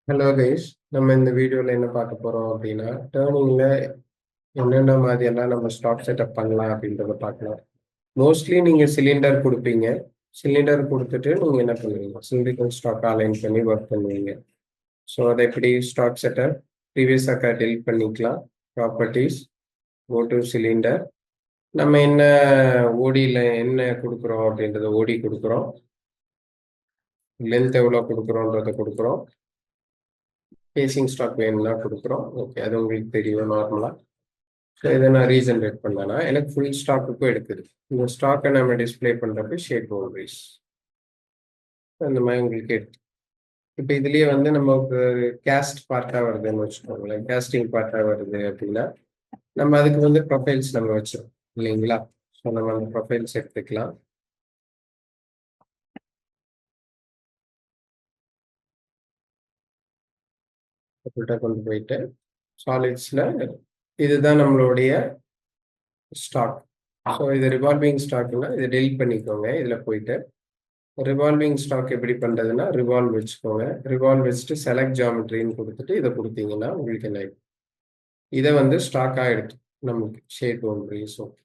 Hello guys, நம்ம இந்த வீடியோவில் என்ன பார்க்க போகிறோம் அப்படின்னா டேர்னிங்கில் என்னென்ன மாதிரியெல்லாம் நம்ம ஸ்டாக் செட்டப் பண்ணலாம் அப்படின்றத பார்க்கலாம். மோஸ்ட்லி நீங்கள் சிலிண்டர் கொடுப்பீங்க. சிலிண்டர் கொடுத்துட்டு நீங்கள் என்ன பண்ணுவீங்க, சிலிண்டர் ஸ்டாக் அலைன் பண்ணி ஒர்க் பண்ணுவீங்க. ஸோ அதை எப்படி ஸ்டாக் செட்டப் ப்ரீவியஸ் அக்கா டெலிட் பண்ணிக்கலாம். ப்ராப்பர்ட்டிஸ், கோ டு சிலிண்டர், நம்ம என்ன ஓடியில் என்ன கொடுக்குறோம் அப்படின்றத ஓடி கொடுக்குறோம், லென்த் எவ்வளோ கொடுக்குறோன்றதை கொடுக்குறோம், பேசிங் ஸ்டாக் வேணும்னா கொடுக்குறோம். ஓகே, அது உங்களுக்கு தெரியும் நார்மலாக. ஸோ இதை நான் ரீஜென்ரேட் பண்ணேன்னா எனக்கு ஃபுல் ஸ்டாக்குக்கும் எடுக்குது. இந்த ஸ்டாக்கை நம்ம டிஸ்பிளே பண்ணுறப்ப ஷேட் பவுண்டரிஸ் அந்த மாதிரி உங்களுக்கு எடுத்து. இப்போ இதுலேயே வந்து நமக்கு கேஸ்ட் பார்ட்டாக வருதுன்னு வச்சுக்கோங்களேன். கேஸ்டிங் பார்ட்டாக வருது அப்படின்னா நம்ம அதுக்கு வந்து ப்ரொஃபைல்ஸ் நம்ம வச்சிடும் இல்லைங்களா. ஸோ நம்ம அந்த ப்ரொஃபைல்ஸ் எடுத்துக்கலாம். கொண்டு போயிட்டு சாலிட்ஸில் இதுதான் நம்மளுடைய ஸ்டாக். ஸோ இது ரிவால்விங் ஸ்டாக்னா இதை டெலிட் பண்ணிக்கோங்க. இதில் போயிட்டு ரிவால்விங் ஸ்டாக் எப்படி பண்ணுறதுன்னா ரிவால்வ் வச்சுக்கோங்க. ரிவால்வ் வச்சுட்டு செலக்ட் ஜாமெட்ரின்னு கொடுத்துட்டு இதை கொடுத்தீங்கன்னா உங்களுக்கு என்ன இதை வந்து ஸ்டாக்காக எடுத்து நமக்கு ஷேட் பவுண்டரிஸ். ஓகே,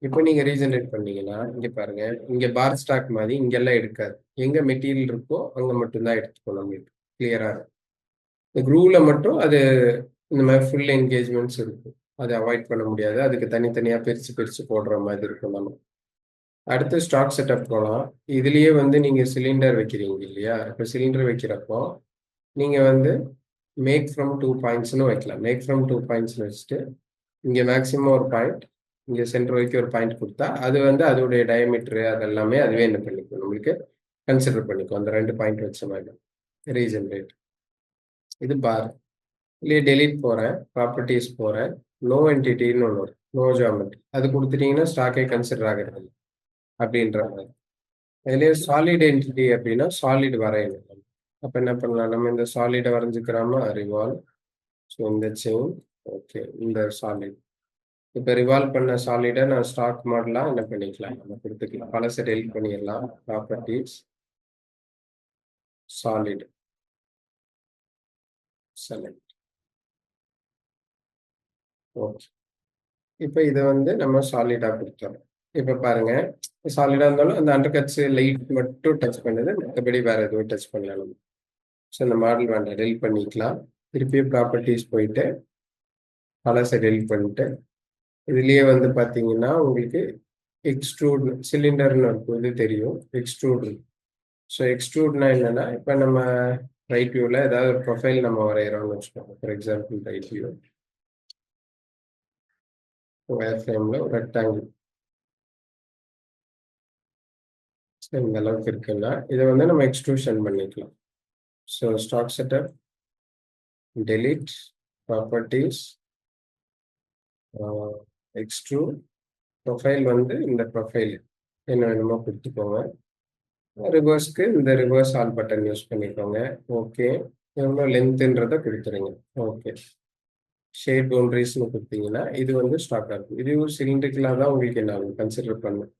இப்போ நீங்கள் ரீஜென்ரேட் பண்ணீங்கன்னா இங்கே பாருங்க, இங்கே பார் ஸ்டாக் மாதிரி இங்கெல்லாம் எடுக்காது. எங்கே மெட்டீரியல் இருக்கோ அங்கே மட்டும்தான் எடுத்துக்கோ. நம்மளுக்கு கிளியராக இருக்கும். இந்த குரூவில் மட்டும் அது இந்த மாதிரி ஃபுல் என்கேஜ்மெண்ட்ஸ் இருக்கும். அதை அவாய்ட் பண்ண முடியாது. அதுக்கு தனித்தனியாக பிரித்து பிரித்து போடுற மாதிரி இருக்கும். நம்ம அடுத்து ஸ்டாக் செட்டப் போகலாம். இதுலேயே வந்து நீங்கள் சிலிண்டர் வைக்கிறீங்க இல்லையா. இப்போ சிலிண்டர் வைக்கிறப்போ நீங்கள் வந்து மேக் ஃப்ரம் 2 பாயிண்ட்ஸ்னு வைக்கலாம். மேக் ஃப்ரம் 2 பாயிண்ட்ஸ்னு வச்சுட்டு இங்கே மேக்ஸிமம் ஒரு பாயிண்ட், இங்கே சென்டர் வரைக்கும் ஒரு பாயிண்ட் கொடுத்தா அது வந்து அதோடைய டயமீட்டரு அதெல்லாமே அதுவே என்ன பண்ணிக்கும், நம்மளுக்கு கன்சிடர் பண்ணிக்கும். அந்த 2 பாயிண்ட் வச்ச மாதிரி ரீஜென்ரேட். இது பார் இல்லையே டெலீட் போகிறேன், ப்ராப்பர்ட்டிஸ் போகிறேன், நோ என்டிட்டின்னு ஒன்று வரும், நோ ஜாமெட்ரி. அது கொடுத்துட்டீங்கன்னா ஸ்டாக்கே கன்சிடர் ஆகிறது அப்படின்ற மாதிரி. இதுலேயே சாலிட் என்டிட்டி அப்படின்னா சாலிட் வரையணும். அப்போ என்ன பண்ணலாம், நம்ம இந்த சாலிடை வரைஞ்சிக்கிறாம ரிவால்வ். ஸோ இந்த செயின், ஓகே, இந்த சாலிட் இப்போ ரிவால்வ் பண்ண சாலிடை நான் ஸ்டாக் மாடலாக என்ன பண்ணிக்கலாம், நம்ம கொடுத்துக்கலாம். பழசை டெலிட் பண்ணிடலாம். Properties, solid, select. ஓகே, இப்போ இதை வந்து நம்ம சாலிடாக கொடுத்தோம். இப்போ பாருங்க, சாலிடாக இருந்தாலும் அந்த அண்டர் கட்ஸ் லைட் மட்டும் டச் பண்ணுது, மற்றபடி வேற எதுவும் டச் பண்ணலாம் நம்ம. ஸோ இந்த மாடல் வேண்டாம், டெலிட் பண்ணிக்கலாம். திருப்பியும் ப்ராப்பர்ட்டிஸ் போயிட்டு பழசை டெலிட் பண்ணிட்டு இதுலேயே வந்து பார்த்தீங்கன்னா உங்களுக்கு எக்ஸ்ட்ரூட் சிலிண்டர்னு இருக்கும், இது தெரியும், எக்ஸ்ட்ரூட். ஸோ எக்ஸ்ட்ரூட்னா என்னன்னா, இப்போ நம்ம ரைட் வியூவில் ஏதாவது ஒரு ப்ரொஃபைல் நம்ம வரைகிறோம்னு வச்சுக்கோங்க. For example right view wire ஃப்ரேமில் ஒரு ரெக்டாங்கிள் இந்த அளவுக்கு இருக்குன்னா இதை வந்து நம்ம எக்ஸ்ட்ரூஷன் பண்ணிக்கலாம். So stock setup, delete, properties, extrude, profile வந்து இந்த ப்ரொஃபைல் என்ன வேணுமோ கொடுத்துக்கோங்க. ரிவர்ஸ்க்கு இந்த ரிவர்ஸ் ஆல் பட்டன் யூஸ் பண்ணிக்கோங்க. ஓகே, எவ்வளோ லென்த்துன்றதை கொடுத்துருங்க. ஓகே, ஷேட் பவுண்டரிஸ்னு கொடுத்தீங்கன்னா இது வந்து ஸ்டாக்காக இருக்கும். இது ஒரு சிலிண்டரிக்கலாக தான் உங்களுக்கு என்ன கன்சிடர் பண்ணும்,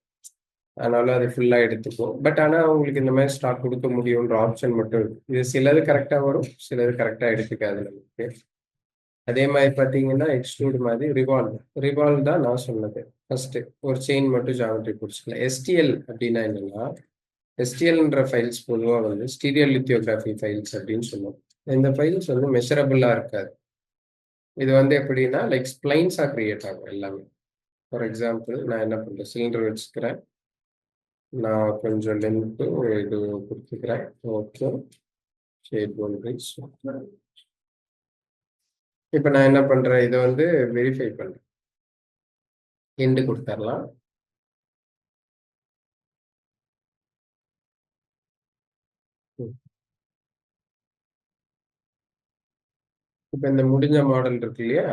அதனால அது ஃபுல்லாக எடுத்துக்கும். பட் ஆனால் உங்களுக்கு இந்த மாதிரி ஸ்டாக் கொடுக்க முடியுன்ற ஆப்ஷன் மட்டும் இருக்கும். இது சிலது கரெக்டாக வரும், சிலது கரெக்டாக எடுத்துக்காது நமக்கு. அதே மாதிரி பார்த்தீங்கன்னா எக்ஸ்ட்ரூட் மாதிரி ரிவால்வ் தான் நான் சொன்னது. ஃபர்ஸ்ட் ஒரு செயின் மட்டும் ஜாமெட்ரி பிடிச்சிக்கலாம். எஸ்டிஎல் அப்படின்னா என்னன்னா, எஸ்டிஎல்ன்ற ஃபைல்ஸ் பொதுவாக வந்து ஸ்டீரியோ லித்தியோகிராஃபி ஃபைல்ஸ் அப்படின்னு சொல்லுவோம். இந்த ஃபைல்ஸ் வந்து மெஷரபிளாக இருக்காது. இது வந்து எப்படின்னா லைக் ஸ்ப்ளைன்ஸாக கிரியேட் ஆகும் எல்லாமே. ஃபார் எக்ஸாம்பிள் நான் என்ன பண்ணுறேன், சிலிண்டர் வச்சுக்கிறேன், நான் கொஞ்சம் லென்த்து இது கொடுத்துக்கிறேன். Okay, shade boundaries. இப்போ நான் என்ன பண்ணுறேன், இதை வந்து வெரிஃபை பண்ணுறேன், எண்டு கொடுத்துடலாம். இப்போ இந்த முடிஞ்ச மாடல் இருக்கு இல்லையா,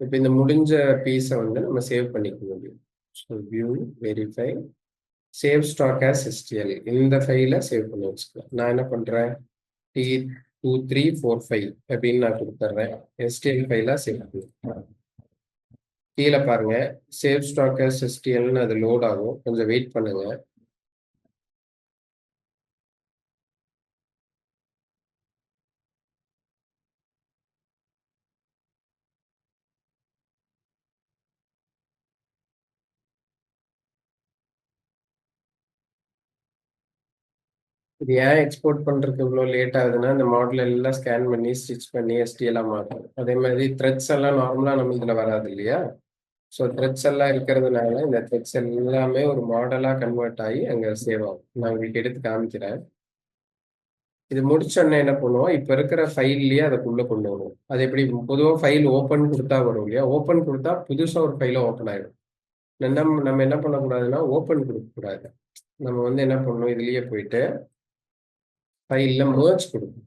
இப்போ இந்த முடிஞ்ச பீஸை வந்து நம்ம சேவ் பண்ணிக்க முடியும். So view, verify, save stock as STL, இந்த ஃபைலை சேவ் பண்ணி வச்சுக்கலாம். நான் என்ன பண்ணுறேன், T2345 அப்படின்னு நான் கொடுத்துட்றேன். எஸ்டிஎல் ஃபைலாக சேவ் பண்ணுறேன். கீழே பாருங்க சேவ் ஸ்டாக் as STLன்னு அது லோட் ஆகும். கொஞ்சம் வெயிட் பண்ணுங்க. இது ஏன் எக்ஸ்போர்ட் பண்றதுக்கு இவ்வளோ லேட் ஆகுதுன்னா, இந்த மாடல் எல்லாம் ஸ்கேன் பண்ணி, ஸ்டிச் பண்ணி STL-ஆ மாத்தணும். அதே மாதிரி த்ரெட்ஸ் எல்லாம் நார்மலா நம்ம இதுல வராது இல்லையா? ஸோ த்ரெட்ஸ் எல்லாம் இருக்கிறதுனால, இந்த த்ரெட்ஸ் எல்லாமே ஒரு மாடலா கன்வெர்ட் ஆகி அங்க சேவ் ஆகும். நான் உங்களுக்கு எடுத்து காமிக்கிறேன். இது முடிச்ச உடனே என்ன பண்ணுவோம், இப்ப இருக்கிற ஃபைல்லயே அதுக்குள்ள கொண்டு வருவோம். அது எப்படி பொதுவா ஃபைல் ஓப்பன் குடுத்தா வரும் இல்லையா? ஓப்பன் குடுத்தா புதுசா ஒரு ஃபைலா ஓப்பன் ஆயிடும். நம்ம என்ன பண்ணக்கூடாதுன்னா, ஓப்பன் குடுக்கக்கூடாது. நம்ம வந்து என்ன பண்ணணும், இதுலயே போயிட்டு ஃபைல்ல மெர்ஜ் குடுக்கணும்.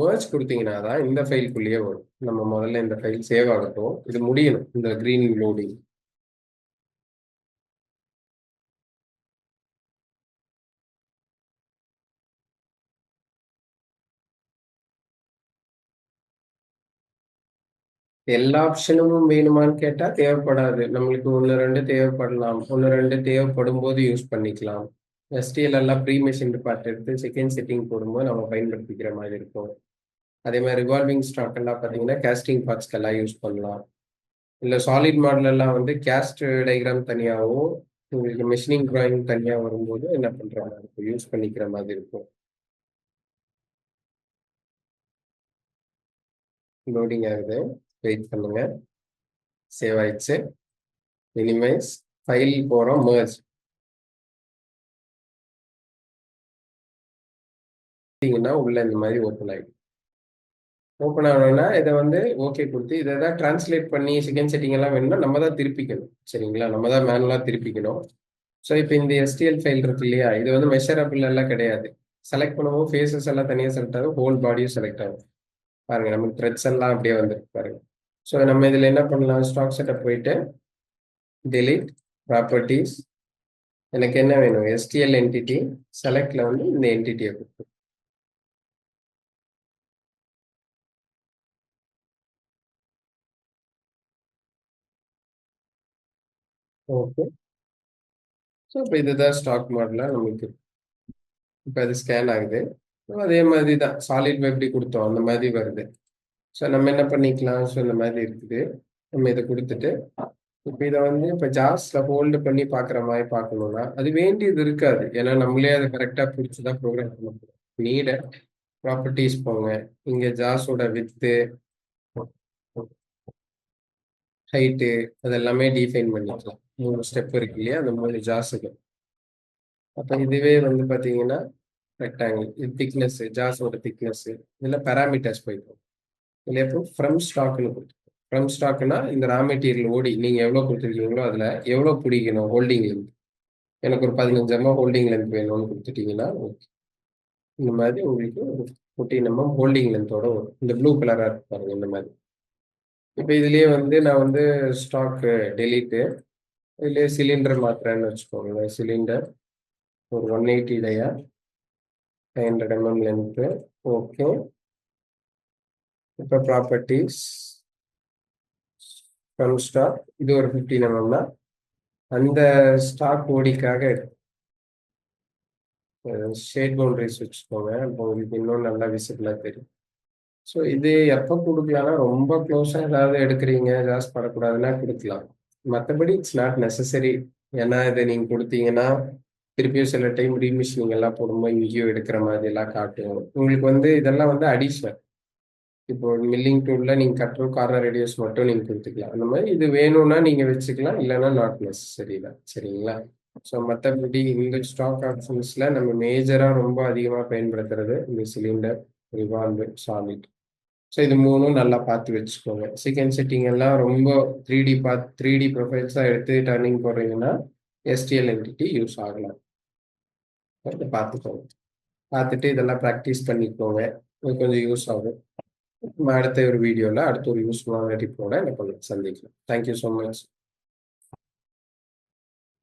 மெர்ஜ் குடுத்தீங்கன்னா தான் இந்த ஃபைல்க்குள்ளேயே வரும். நம்ம முதல்ல இந்த ஃபைல் சேவ் ஆகட்டும். இது முடியணும். இந்த கிரீன் லோடிங். எல்லா ஆப்ஷனும் வேணுமான்னு கேட்டா தேவைப்படாது. நம்மளுக்கு 1, 2 தேவைப்படலாம். 1, 2 தேவைப்படும்போது யூஸ் பண்ணிக்கலாம். STL எல்லாம் ப்ரீ மெஷின்டு பார்ட் எடுத்து செகண்ட் செட்டிங் போடும்போது நம்ம பயன்படுத்திக்கிற மாதிரி இருக்கும். அதே மாதிரி ரிவால்விங் ஸ்டாக் எல்லாம் பார்த்தீங்கன்னா, கேஸ்டிங் பார்ட்ஸ்க்கெல்லாம் யூஸ் பண்ணலாம். இல்ல சாலிட் மாடல் எல்லாம் வந்து கேஸ்ட் டயகிராம் தனியாவும், உங்களுக்கு மெஷினிங் டிராயிங் தனியா வரும்போது என்ன பண்ற மாதிரி இருக்கும், யூஸ் பண்ணிக்கிற மாதிரி இருக்கும். லோடிங் ஆகுது. வெயிட் பண்ணுங்க. சேவ் ஆயிடுச்சு. மினிமைஸ். ஃபைல் போறோம். மெர்ஜ். உள்ள இந்த மாதிரி ஓப்பன் ஆயிடும். ஓப்பன் ஆகணும்னா இதை வந்து ஓகே கொடுத்து இதை தான் டிரான்ஸ்லேட் பண்ணி செகண்ட் செட்டிங் எல்லாம் வேணும்னா நம்ம தான் திருப்பிக்கணும். சரிங்களா? நம்ம தான் மேனுவலா திருப்பிக்கணும். ஸோ இப்போ இந்த STL ஃபைல் இருக்கு இல்லையா, இது வந்து மெஷரபிள் எல்லாம் கிடையாது. செலக்ட் பண்ணுவோம், ஃபேஸஸ் எல்லாம் தனியாக செலக்ட் ஆகும், ஹோல் பாடியும் செலக்ட் ஆகும். பாருங்க நமக்கு த்ரெட்ஸ் எல்லாம் அப்படியே வந்துருக்கு பாருங்க. ஸோ நம்ம இதில் என்ன பண்ணலாம், ஸ்டாக் செட்டப் போயிட்டு delete ப்ராப்பர்ட்டிஸ். எனக்கு என்ன வேணும், STL என்டிட்டி. செலக்ட்ல வந்து இந்த என்டிட்டியை கொடுக்கும். ஓகே. ஸோ இப்போ இதுதான் ஸ்டாக் மாடலாக நமக்கு இப்போ அது ஸ்கேன் ஆகுது. அதே மாதிரி தான் சாலிட் எப்படி கொடுத்தோம் அந்த மாதிரி வருது. ஸோ நம்ம என்ன பண்ணிக்கலாம், ஸோ இந்த மாதிரி இருக்குது. நம்ம இதை கொடுத்துட்டு இப்போ இதை வந்து இப்போ ஜாஸ்ல ஹோல்டு பண்ணி பார்க்குற மாதிரி பார்க்கணும்னா அது வேண்டியது இருக்காது. ஏன்னா நம்மளே அதை கரெக்டாக பிடிச்சி தான் ப்ரோக்ராம் பண்ண போகிறோம். நீட ப்ராப்பர்ட்டிஸ் போங்க. இங்கே ஜாஸோட வித்து, ஹைட்டு, அது எல்லாமே டிஃபைன் பண்ணிக்கலாம். 3 ஸ்டெப் இருக்கு இல்லையா, அந்த 3 ஜாஸுக்கு. அப்போ இதுவே வந்து பார்த்தீங்கன்னா ரெக்டாங்கிள், இது திக்னஸ், ஜாஸோட திக்னஸ், இதில் பேராமீட்டர்ஸ் போய்க்கும். இதில் எப்போ ஃப்ரம் ஸ்டாக்னு கொடுத்துருக்கோம். ஃப்ரம் ஸ்டாக்னா இந்த ரா மெட்டீரியல் ஓடி நீங்கள் எவ்வளோ கொடுத்துருக்கீங்களோ அதில் எவ்வளோ பிடிக்கணும் ஹோல்டிங் லென்த். எனக்கு ஒரு 15 mm ஹோல்டிங் லென்த் வேணும்னு கொடுத்துட்டீங்கன்னா ஓகே. இந்த மாதிரி உங்களுக்கு ஒரு 14 mm ஹோல்டிங் லென்த்தோட வரும். இந்த ப்ளூ கலராக இருக்கு பாருங்க இந்த மாதிரி. இப்போ இதுலேயே வந்து நான் வந்து ஸ்டாக் டெலீட்டு, இதுலேயே சிலிண்டர் மாத்திரன்னு வச்சுக்கோங்க. சிலிண்டர் ஒரு 180 டயா, 500 mm லென்த்து. ஓகே. இப்போ ப்ராப்பர்ட்டிஸ் ஃப்ரம் ஸ்டாக், இது ஒரு 15 mm தான். அந்த ஸ்டாக் ஓடிக்காக ஷேட் பவுண்டரிஸ் வச்சுக்கோங்க. இப்போ உங்களுக்கு இன்னும் நல்லா விசிபிளாக தெரியும். ஸோ இது எப்போ கொடுக்கலாம்னா ரொம்ப க்ளோஸாக ஏதாவது எடுக்கிறீங்க, ஜாஸ்தி படக்கூடாதுன்னா கொடுக்கலாம். மற்றபடி இட்ஸ் நாட் நெசசரி. ஏன்னா இதை நீங்கள் கொடுத்தீங்கன்னா திருப்பியும் சில டைம் ரீமிஷினிங் எல்லாம் போடும்போது இங்கேயும் எடுக்கிற மாதிரி எல்லாம் காட்டும். உங்களுக்கு வந்து இதெல்லாம் வந்து அடிஷனல். இப்போ மில்லிங் டூலில் நீங்கள் கட்டுற கார்னர் ரேடியஸ் மட்டும் நீங்கள் கொடுத்துக்கலாம். அந்த மாதிரி இது வேணும்னா நீங்கள் வச்சுக்கலாம், இல்லைன்னா நாட் நெசசரி தான். சரிங்களா? ஸோ மற்றபடி இந்த ஸ்டாக் ஆப்ஷன்ஸில் நம்ம மேஜராக ரொம்ப அதிகமாக பயன்படுத்துறது இந்த சிலிண்டர், ரிவால்வு, சாலிட். ஸோ இது 3ம் நல்லா பார்த்து வச்சுக்கோங்க. செகண்ட் செட்டிங் எல்லாம் ரொம்ப 3D ப்ரொஃபைல்ஸாக எடுத்து டர்னிங் போடுறீங்கன்னா STL என்டிட்டி யூஸ் ஆகலாம். அதை பார்த்துக்கோங்க. பார்த்துட்டு இதெல்லாம் ப்ராக்டிஸ் பண்ணிக்கோங்க. இது கொஞ்சம் யூஸ் ஆகும். நம்ம அடுத்த ஒரு வீடியோவில் அடுத்த ஒரு யூஸ்ஃபுல்லான டிப்போட நம்ம சந்திக்கலாம். Thank you so much.